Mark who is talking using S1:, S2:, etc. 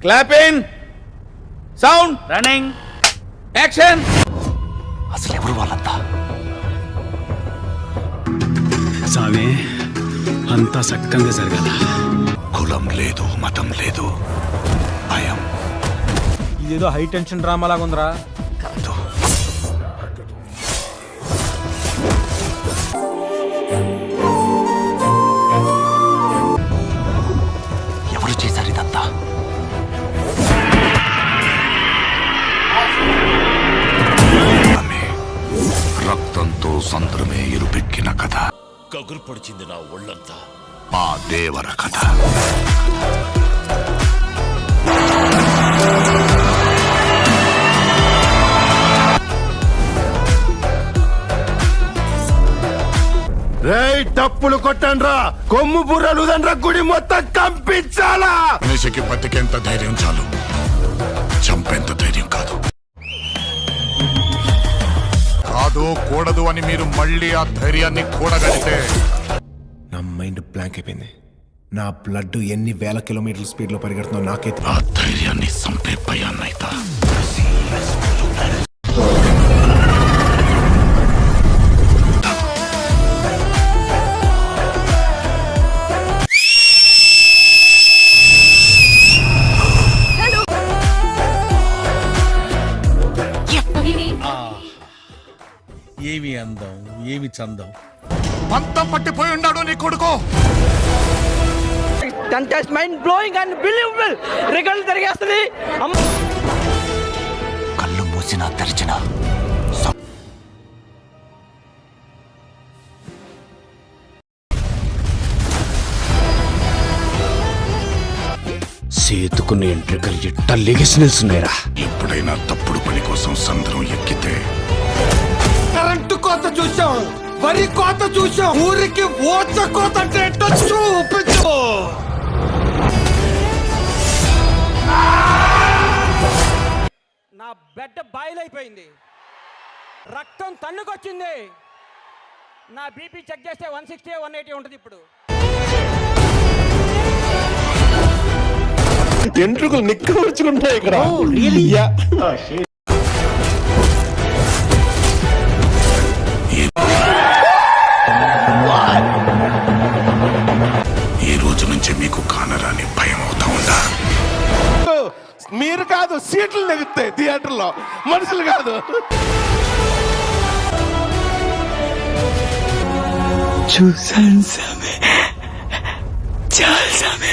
S1: Clapping sound
S2: running
S1: action.
S3: అసలు ఎవరు వాళ్ళంతా?
S4: సామే అంతా సక్కంగా జరగాల.
S3: కులం లేదు, మతం లేదు, భయం
S2: ఇదేదో హై టెన్షన్ డ్రామా లాగా ఉందిరా.
S3: కాదు. ఎవరు చేశారు ఇదంతా? రక్తంతో సంద్రమే ఇరుపెక్కిన కథ.
S5: కగురు పొడిచింది నా ఒళ్ళంతా.
S3: మా దేవర కథ.
S6: రేయ్ తప్పులు కొట్టండ్రా, కొమ్ము బుర్రలు దండ్రా, గుడి మొత్తం కంపించాలా.
S3: మనిషికి బతికేంత ధైర్యం చాలు, చంపేంత ధైర్యం కాదు. కాదు కూడదు అని మీరు మళ్ళీ ఆ ధైర్యాన్ని కూడగలిగితే.
S6: నా మైండ్ బ్లాంక్ అయిపోయింది. నా బ్లడ్ ఎన్ని వేల కిలోమీటర్ల స్పీడ్ లో పరిగెడుతుందో నాకే
S3: ఆ ధైర్యాన్ని సంపే భయాన్నైతా.
S5: ఏమి అందం, ఏమి చందం.
S3: పంతం పట్టిపోయి ఉన్నాడు నీ కొడుకు.
S2: Contest mind blowing and believable result జరిగేస్తుంది.
S3: కళ్ళు మూసినా తెరిచినా
S4: సేతుకున్న ఎంట్రికలు ఎట్ట లెగిసి నిల్చున్నాయిరా.
S3: ఎప్పుడైనా తప్పుడు పని కోసం సంద్రం ఎక్కితే
S6: కరెంటు కోత చూసాం, వరి కోత చూసాం, ఊరికి ఓచ కోత అంటే చూపించు.
S2: నా బెడ్ బాయిల్ అయిపోయింది, రక్తం తన్నుకొచ్చింది. నా బీపీ చెక్ చేస్తే 160 180 ఉంటుంది ఇప్పుడు.
S6: ఎంట్రుకలు నిక్కవచ్చుకుంటాయి ఇక్కడ.
S3: ఈ రోజు నుంచి మీకు కానరాని భయం అవుతా ఉందా?
S6: మీరు కాదు, సీట్లు నెగుతాయి థియేటర్ లో, మనుషులు కాదు.
S4: చూసాను సామే, చాలా సామే.